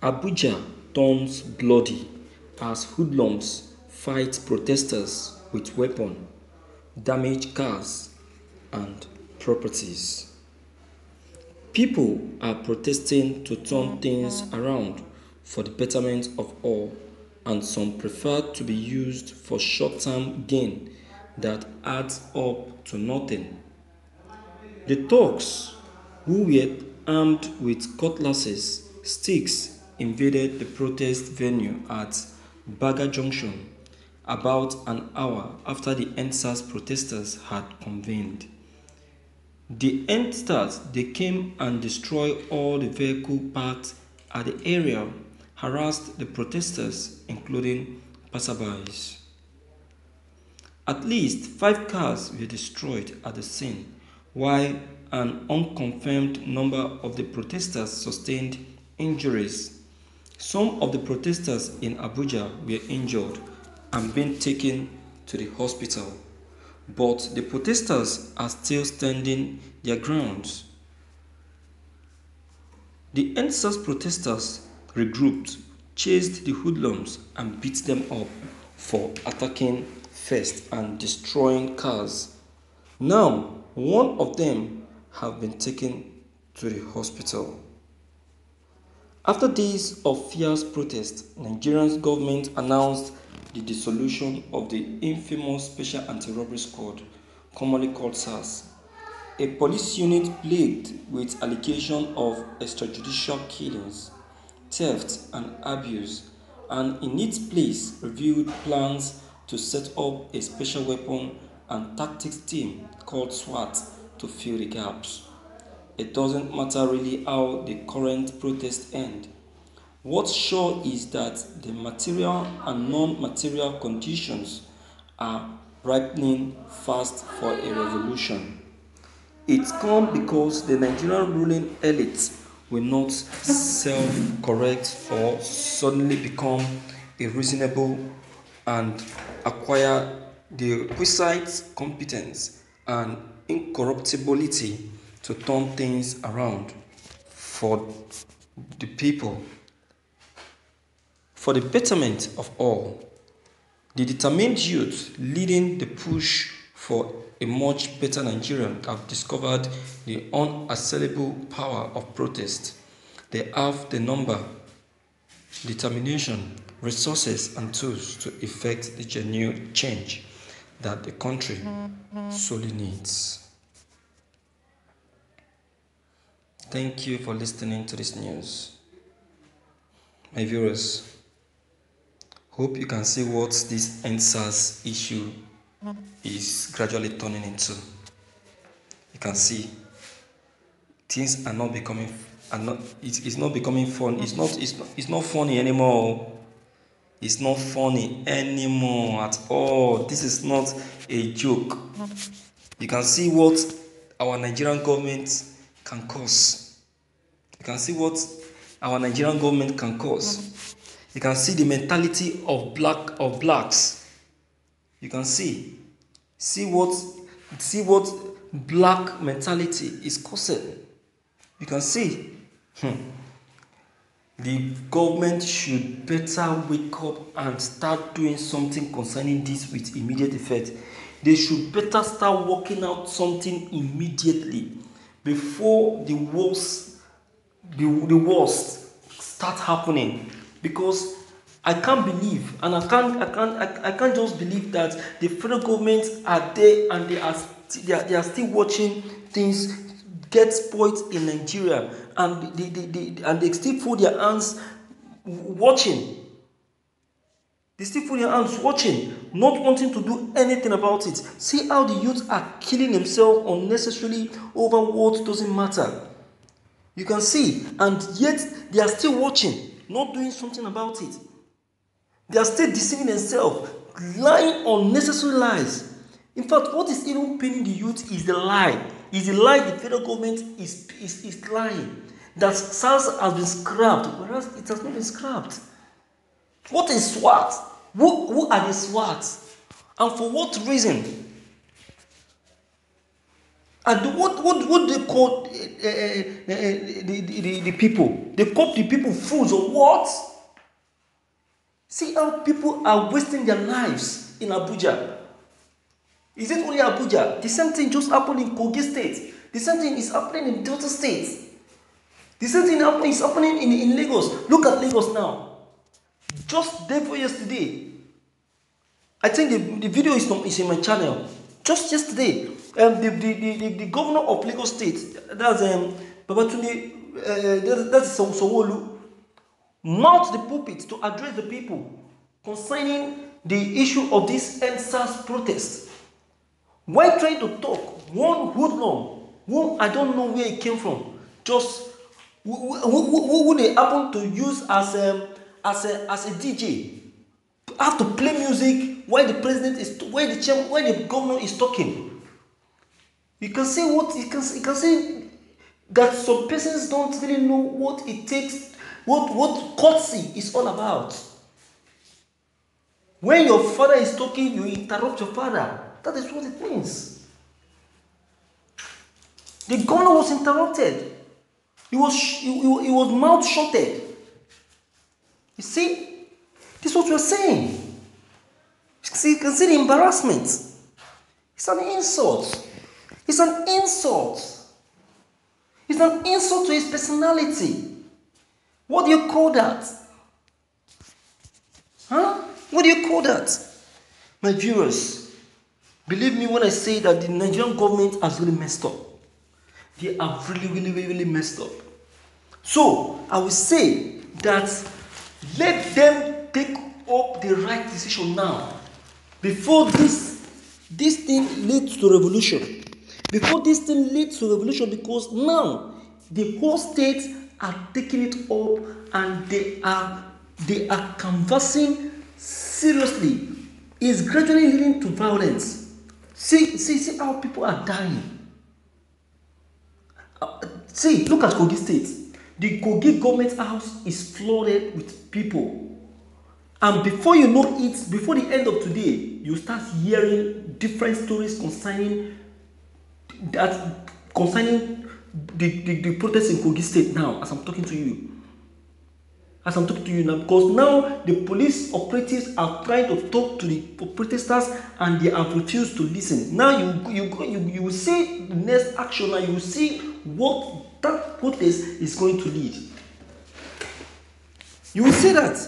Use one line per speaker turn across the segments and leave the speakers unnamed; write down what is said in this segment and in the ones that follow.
Abuja turns bloody as hoodlums fight protesters with weapons, damage cars and properties. People are protesting to turn things around for the betterment of all, and some prefer to be used for short-term gain that adds up to nothing. The thugs, who were armed with cutlasses, sticks, invaded the protest venue at Baga Junction about an hour after the EndSARS protesters had convened. The EndSARS they came and destroyed all the vehicles parked at the area, harassed the protesters, including passersby. At least 5 cars were destroyed at the scene, while an unconfirmed number of the protesters sustained injuries. Some of the protesters in Abuja were injured and being taken to the hospital, but the protesters are still standing their grounds. The EndSARS protesters regrouped, chased the hoodlums and beat them up for attacking first and destroying cars. Now, one of them have been taken to the hospital. After days of fierce protest, Nigeria's government announced the dissolution of the infamous Special Anti-Robbery Squad, commonly called SARS, a police unit plagued with allegations of extrajudicial killings, theft and abuse, and in its place revealed plans to set up a special weapon and tactics team called SWAT to fill the gaps. It doesn't matter really how the current protests end. What's sure is that the material and non-material conditions are ripening fast for a revolution. It's come because the Nigerian ruling elite will not self-correct or suddenly become reasonable and acquire the requisite competence and incorruptibility to turn things around for the people, for the betterment of all. The determined youth leading the push for a much better Nigeria have discovered the unassailable power of protest. They have the number, determination, resources, and tools to effect the genuine change that the country sorely needs. Thank you for listening to this news. My viewers, hope you can see what this EndSARS issue is gradually turning into. You can see things are not becoming it's not becoming fun. It's not funny anymore. It's not funny anymore at all. This is not a joke. You can see what our Nigerian government can cause. You can see what our Nigerian government can cause. You can see the mentality of blacks. You can see what black mentality is causing. You can see the government should better wake up and start doing something concerning this with immediate effect. They should better start working out something immediately before the worst start happening. Because I can't believe, and I can't just believe that the federal government are there and they are still watching things get spoiled in Nigeria, and they still put their hands watching. They still put their hands watching, not wanting to do anything about it. See how the youth are killing themselves unnecessarily over what doesn't matter. You can see, and yet they are still watching, not doing something about it. They are still deceiving themselves, lying unnecessary lies. In fact, what is even paining the youth is the lie. Is the lie the federal government is lying. That SARS has been scrapped, whereas it has not been scrapped. What is SWAT? Who are the SWAT? And for what reason? And what they call the people? They call the people fools or what? See how people are wasting their lives in Abuja. Is it only Abuja? The same thing just happened in Kogi State. The same thing is happening in Delta State. The same thing is happening in Lagos. Look at Lagos now. Just day before yesterday. I think the video is in my channel. Just yesterday, the governor of Lagos State, that's Babatunde, that's Sanwo-Olu, mounted the pulpit to address the people concerning the issue of this EndSARS protest. While trying to talk, one hoodlum, whom I don't know where he came from, just who they happen to use as a DJ, have to play music while the president is, while the governor is talking. You can see you can see that some persons don't really know what it takes, what courtesy is all about. When your father is talking, you interrupt your father. That is what it means. The governor was interrupted. He was mouth shutted. You see, this is what we're saying. You can see the embarrassment. It's an insult. It's an insult. It's an insult to his personality. What do you call that? Huh? What do you call that? My viewers, believe me when I say that the Nigerian government has really messed up. They have really messed up. So, I will say that let them take up the right decision now. Before this thing leads to revolution. Before this thing leads to revolution, because now the whole states are taking it up and they are canvassing seriously. It's gradually leading to violence. See how people are dying. See, look at Kogi State. The Kogi government house is flooded with people. And before you know it, before the end of today, you start hearing different stories concerning the protests in Kogi State now, as I'm talking to you. As I'm talking to you now, because now the police operatives are trying to talk to the protesters and they have refused to listen. Now you will see the next action and you will see what that protest is going to lead. You will see that.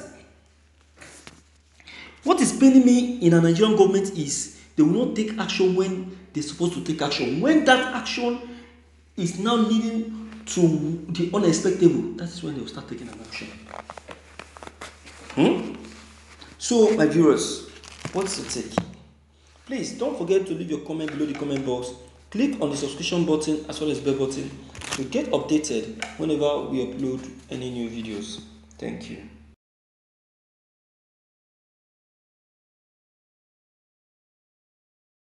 What is paining me in a Nigerian government is they will not take action when they're supposed to take action. When that action is now leading to the unexpected, that is when they will start taking an action. So, my viewers, what's your take? Please don't forget to leave your comment below the comment box. Click on the subscription button as well as bell button to get updated whenever we upload any new videos. Thank you.